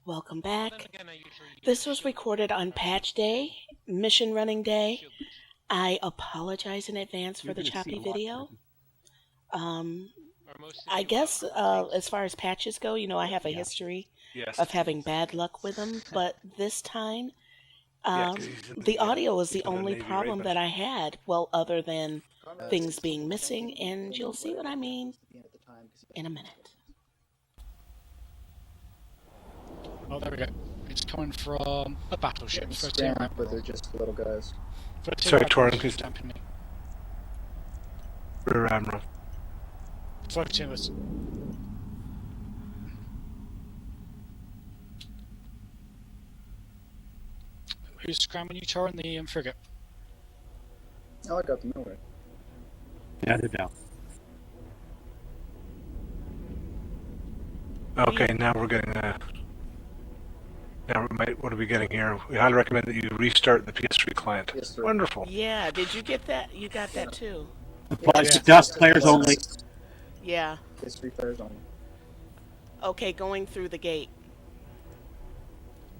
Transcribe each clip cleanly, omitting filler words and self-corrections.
Welcome back. This was recorded on patch day, mission running day. I apologize in advance for the choppy video. I guess as far as patches go, I have a history of having bad luck with them, but this time the audio is the only problem that I had, well, other than things being missing, and you'll see what I mean in a minute. Oh, there we go. It's coming from a battleship. But they're just little guys. Sorry, Torin, please. Stamping me. Rear Admiral. Floating us. Who's scramming you, Torin? The frigate? Oh, I got the mill right. Yeah, they're down. Okay, now we're getting what are we getting here? We highly recommend that you restart the PS3 client. Yes, sir. Wonderful. Yeah, did you get that? You got that too. Applies to dust players only. Yeah. It's 3 players only. Okay, going through the gate.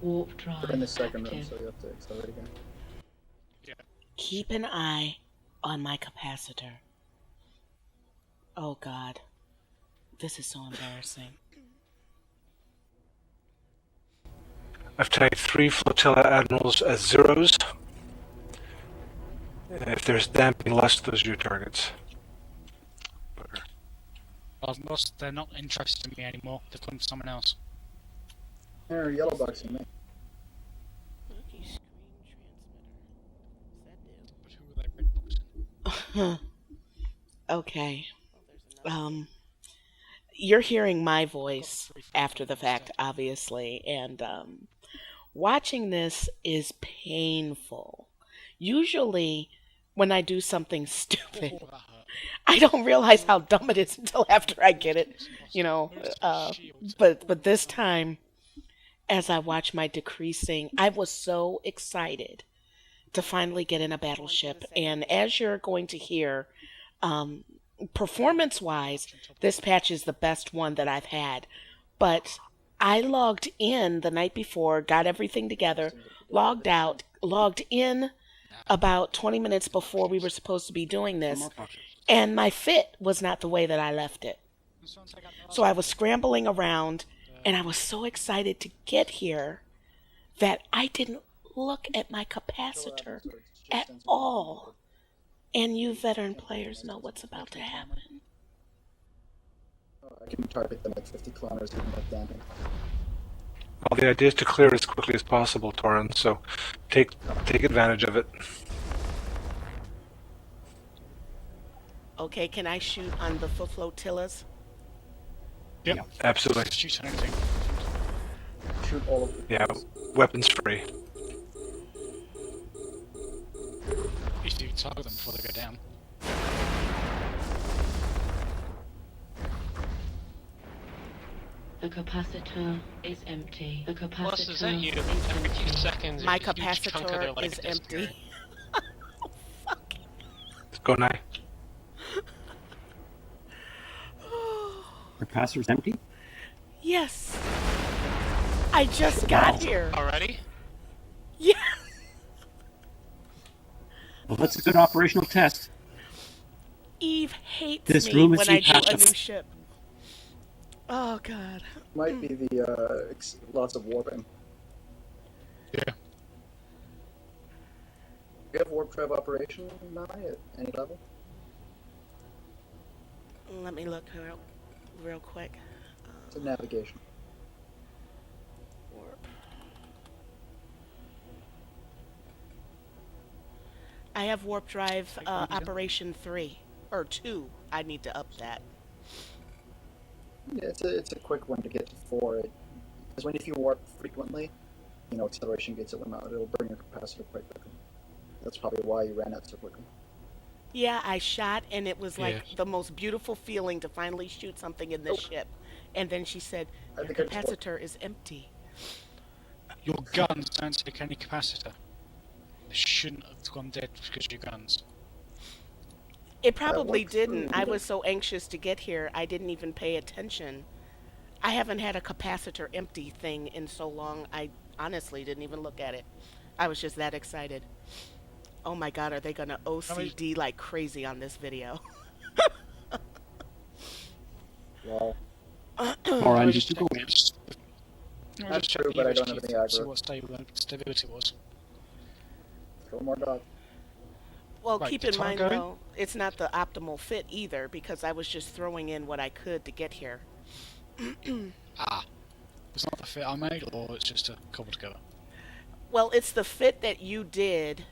Warp drive We're in the second room, active. so you have to accelerate again. Keep an eye on my capacitor. Oh God, this is so embarrassing. I've tagged 3 flotilla admirals as zeros. If there's damping lust, those are your targets. They're not interested in me anymore. They've gone for someone else. They're yellow boxing me. But who were they red boxing? Okay. You're hearing my voice after the fact, obviously, and watching this is painful. Usually, when I do something stupid, Oh, that hurt. I don't realize how dumb it is until after I get it, But this time, as I watch my decreasing, I was so excited to finally get in a battleship. And as you're going to hear, performance-wise, this patch is the best one that I've had. But I logged in the night before, got everything together, logged out, logged in about 20 minutes before we were supposed to be doing this. And my fit was not the way that I left it. So I was scrambling around, and I was so excited to get here that I didn't look at my capacitor at all. And you veteran players know what's about to happen. I can target them at 50 kilometers even with damping. Well, the idea is to clear as quickly as possible, Torin, so take advantage of it. Okay, can I shoot on the flotillas? Yep. Yeah. Absolutely. Shoot on anything. Shoot all of them. Yeah, weapons free. You should target them before they go down. The capacitor is empty. The capacitor Plus, is that you? is Every few empty. seconds, My a huge chunk of their capacitor leg is disappears. empty. Let's go, Nye. Capacitor's empty? Yes. I just got here. Already? Yeah. Well, that's a good operational test. Eve hates This me room is when I do a passive. new ship. Oh God. Might be the lots of warping. Yeah. You have warp drive operation now at any level? Let me look real quick. It's a navigation. Warp. I have warp drive operation 3 or 2. I need to up that. Yeah, it's a quick one to get to 4. Because if you warp frequently, acceleration gets it out. It'll bring your capacitor quite quickly. That's probably why you ran out so quickly. Yeah, I shot, and it was like Yeah. the most beautiful feeling to finally shoot something in this ship. And then she said, I "Your think I just capacitor is empty." Your guns don't take any capacitor. They shouldn't have gone dead because of your guns. It probably works didn't. for I me. was so anxious to get here, I didn't even pay attention I haven't had a capacitor empty thing in so long. I honestly didn't even look at it. I was just that excited. Oh my god, are they gonna I mean, OCD like crazy on this video? Well, Or I just just go checked. in. I that's just true, checked but the I don't USG have any to see aggro. what stability was. Throw more dog. Well, Right, keep did in Tom mind go in? though, it's not the optimal fit either because I was just throwing in what I could to get here. Ah, it's not the fit I made, or it's just a cobble together. Well, it's the fit that you did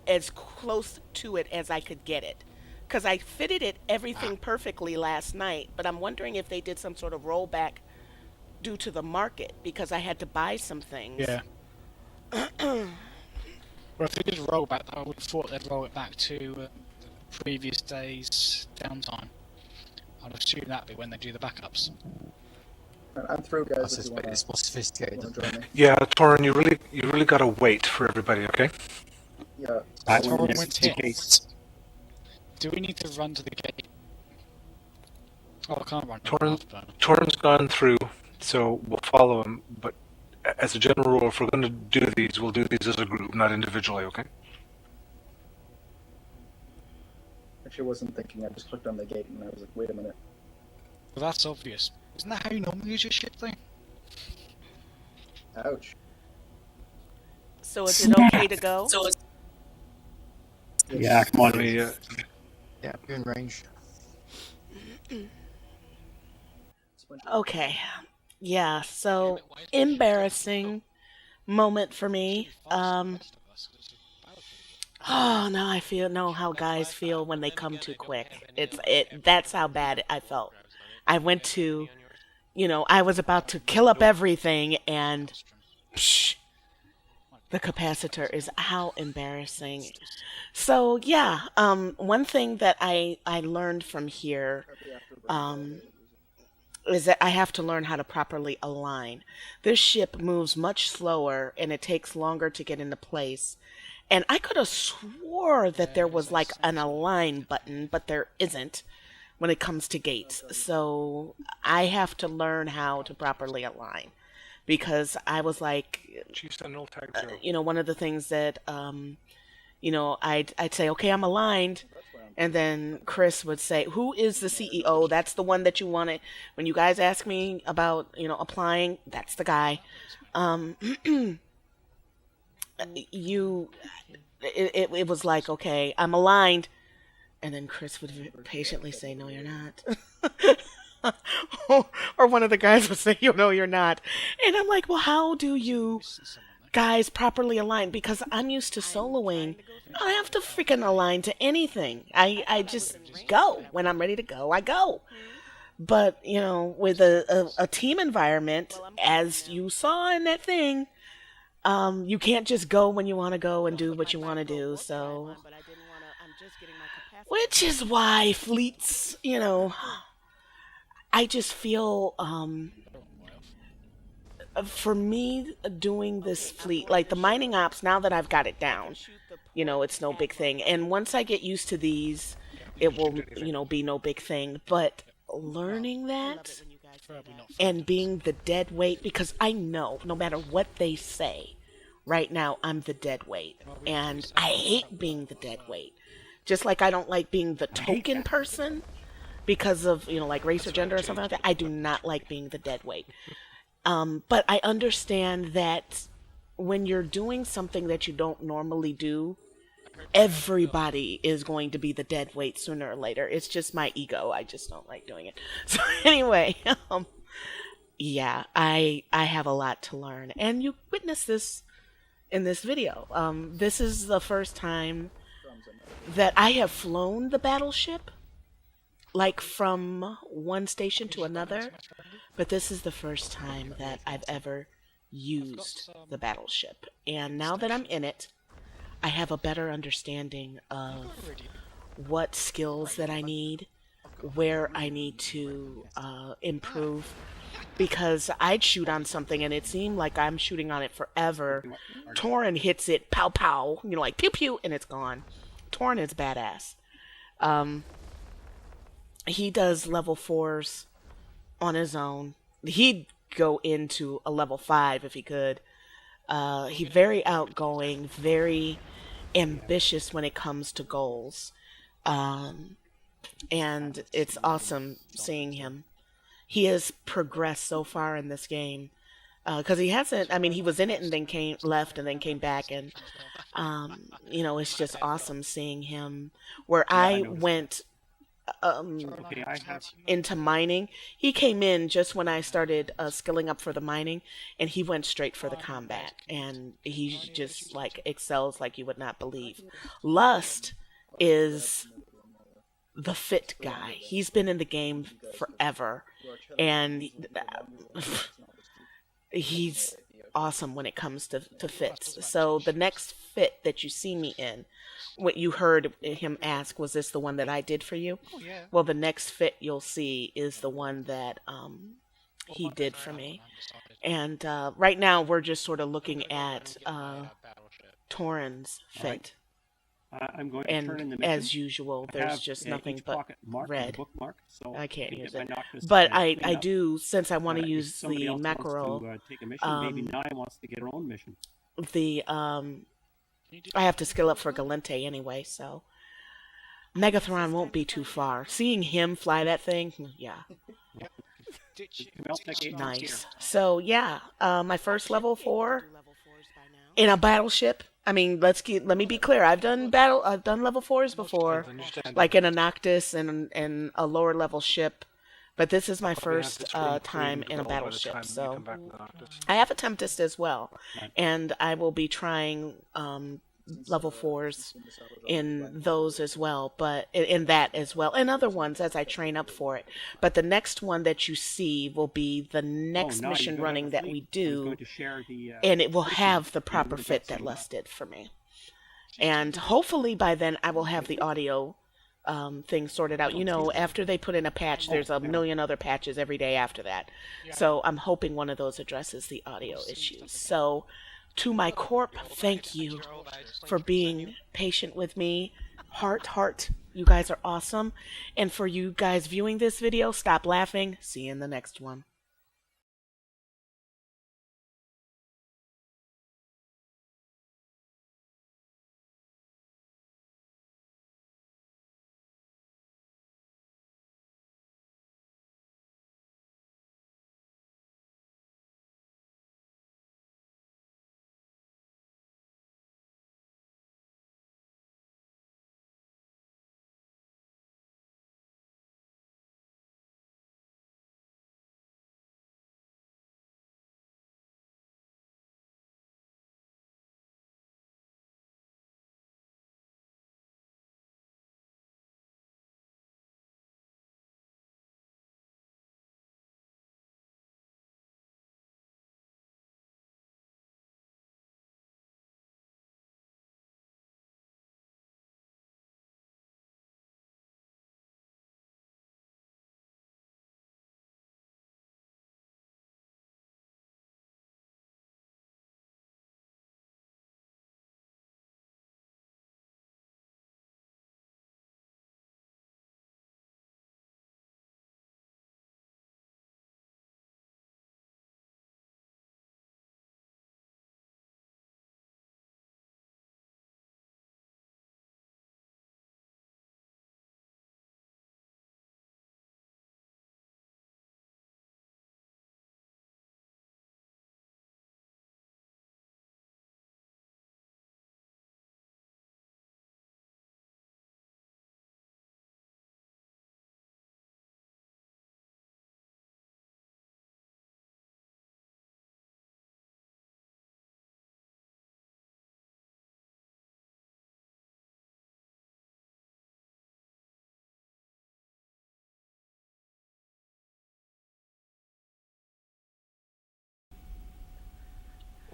as close to it as I could get it. Because I fitted it everything perfectly last night, but I'm wondering if they did some sort of rollback due to the market because I had to buy some things. Yeah. Well, if they did roll back, I would have thought they'd roll it back to the previous day's downtime. I'd assume that'd be when they do the backups. I'm through, I guys. If you suspect want it's more sophisticated. to join me. Yeah, Torin, you really gotta wait for everybody, okay? Yeah. I So, will Torin miss went the in. gates. Do we need to run to the gate? Oh, I can't run. Torin's gone through, so we'll follow him. But as a general rule, if we're going to do these, we'll do these as a group, not individually, okay? actually, wasn't thinking. I just clicked on the gate and I was like, wait a minute. Well, that's obvious. Isn't that how you normally use your ship thing? Ouch. So is it okay to go? Yeah, come on. Let me, Yeah, you're in range. Okay. Yeah, so embarrassing moment for me. Oh, now I know how guys feel when they come too quick. That's how bad I felt. I went to, I was about to kill up everything and psh, the capacitor is how embarrassing. So yeah, one thing that I learned from here is that I have to learn how to properly align. This ship moves much slower and it takes longer to get into place. And I could have swore that there was like an align button, but there isn't when it comes to gates. So I have to learn how to properly align because I was like, Chief Sentinel Tag 0. one of the things that, I'd say, okay, I'm aligned. And then Chris would say, who is the CEO? That's the one that you wanted. When you guys ask me about, applying, that's the guy. It was like, okay, I'm aligned. And then Chris would patiently say, no, you're not. Or one of the guys would say, no, you're not. And I'm like, well, how do you guys properly align? Because I'm used to soloing. I don't have to freaking align to anything. I just go. When I'm ready to go, I go. But, with a team environment, as you saw in that thing, you can't just go when you want to go and do what you want to do. So, which is why fleets, I just feel, for me doing this fleet, like the mining ops, now that I've got it down, it's no big thing. And once I get used to these, it will, be no big thing. But learning that and being the dead weight, because I know no matter what they say, right now I'm the dead weight. And I hate being the dead weight. Just like I don't like being the token person because of, like race or gender or something like that. I do not like being the dead weight. But I understand that when you're doing something that you don't normally do, everybody is going to be the dead weight sooner or later. It's just my ego. I just don't like doing it. So anyway, yeah, I have a lot to learn. And you witnessed this in this video. This is the first time that I have flown the battleship, like from one station to another. But this is the first time that I've ever used the battleship. And now that I'm in it, I have a better understanding of what skills that I need, where I need to improve. Because I'd shoot on something and it seemed like I'm shooting on it forever. Torin hits it, pow pow, like pew pew, and it's gone. Torin is badass. He does level 4s on his own, he'd go into a level 5 if he could. He's very outgoing, very ambitious when it comes to goals. And it's awesome seeing him. He has progressed so far in this game. Because he hasn't, I mean, he was in it and then left and then came back. And, it's just awesome seeing him. Where I went into mining, he came in just when I started skilling up for the mining, and he went straight for the combat. And he just, like, excels like you would not believe. Lust is the fit guy. He's been in the game forever. And he's awesome when it comes to fits. So the next fit that you see me in, what you heard him ask, was this the one that I did for you? Well, the next fit you'll see is the one that he did for me. And right now we're just sort of looking at Torin's fit. I'm going to turn in the And mission. as usual, there's just nothing but red. Bookmark, so I can't use it. Noctis But cleaned I up. do, since I want to If use somebody the else wants mackerel, to, take a mission, maybe Nye wants to get her own mission. I have to skill up for Galente anyway, so Megathron won't be too far. Seeing him fly that thing, yeah, nice. So yeah, my first level 4 in a battleship. I mean, let me be clear. I've done level 4s before, like in a Noctis and a lower level ship, but this is my first time in a battleship. So I have a Tempest as well, and I will be trying level 4s in those as well, but in that as well, and other ones as I train up for it. But the next one that you see will be the next mission running that we do, and it will have the proper fit that Lust did for me. And hopefully by then I will have the audio thing sorted out. After they put in a patch, there's a million other patches every day after that. So I'm hoping one of those addresses the audio issues. So to my corp, thank you for being patient with me. Heart, you guys are awesome. And for you guys viewing this video, stop laughing. See you in the next one.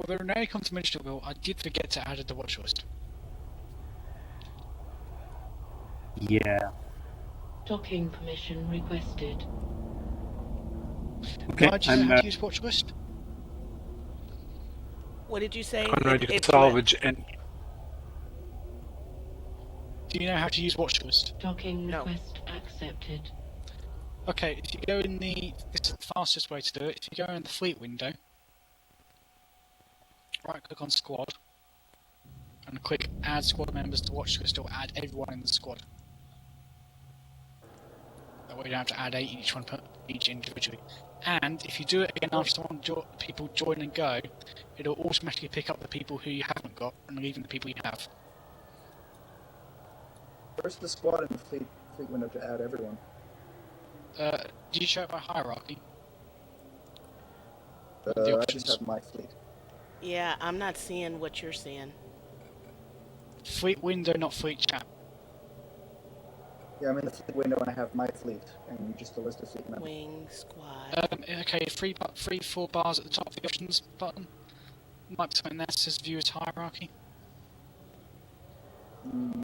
Although now you come to mention it, Will, I did forget to add the watch list. Yeah. Docking permission requested. Okay, Why do you know how to use watch list? What did you say? Conrad, you can salvage and Do you know how to use watch list? Docking No. request accepted. Okay, if you go in this is the fastest way to do it. If you go in the fleet window, right click on squad, and click add squad members to watch list, or add everyone in the squad. That way you don't have to add each individually. And if you do it again after people join and go, it'll automatically pick up the people who you haven't got and leaving the people you have. Where's the squad in the fleet window to add everyone? Do you show it by hierarchy? The I options. just have my fleet. Yeah, I'm not seeing what you're seeing. Fleet window, not fleet chat. Yeah, I'm in the fleet window and I have my fleet, and just a list of fleet members. Wing squad. Okay, four bars at the top of the options button. Might be something there that says view as hierarchy.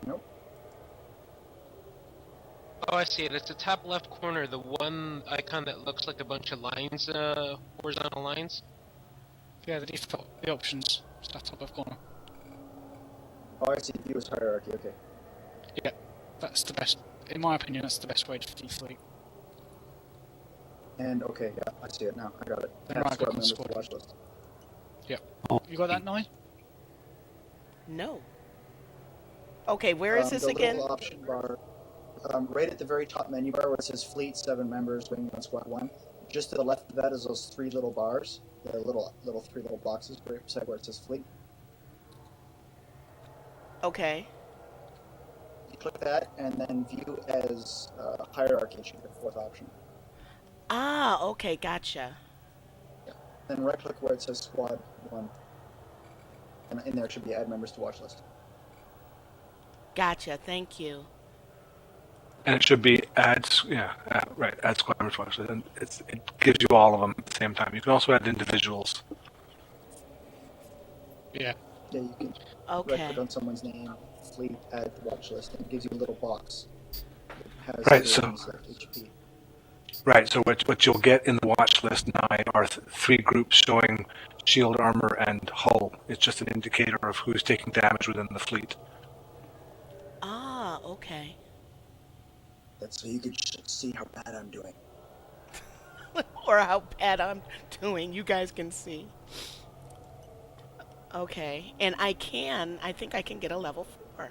Nope. Oh, I see it. It's the top left corner, the one icon that looks like a bunch of lines, horizontal lines. Yeah, the options. It's that top left corner. Oh, I see. View as hierarchy. Okay. Yeah, that's the best. In my opinion, that's the best way to view fleet. And okay, yeah, I see it now. I got it. Then Add right, squad click on members squad. to watch list. Yep. Oh. You got that, Nye? No. Okay, where is this the again? little option bar, right at the very top menu bar where it says Fleet, 7 members, Wing 1, Squad 1. Just to the left of that is those 3 little bars, the little 3 little boxes right beside where it says Fleet. Okay. You click that, and then View as Hierarchy should be the 4th option. Ah, okay, gotcha. Yeah. Then right-click where it says Squad 1, and in there should be Add Members to Watch List. Gotcha, thank you. And it should be add squad members to watch list, and it gives you all of them at the same time. You can also add individuals. Yeah. Yeah, you can Okay. right-click on someone's name, Fleet, Add to Watch List, and it gives you a little box that has Right, so- things like HP. Right, so what you'll get in the watch list now are 3 groups showing shield, armor, and hull. It's just an indicator of who's taking damage within the fleet. Ah, okay. That's so you can see how bad I'm doing. Or how bad I'm doing, you guys can see. Okay, and I think I can get a level 4.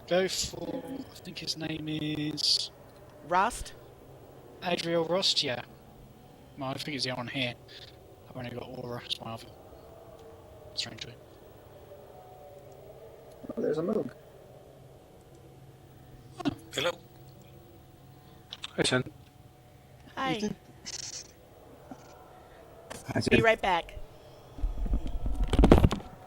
Go for, I think his name is Rust? Adriel Rost, yeah. Well, I think it's the on here. I've only got Aura as my other. Strangely. Oh, there's a Moog. Hello. Hi, Sin. Hi. I Be right back.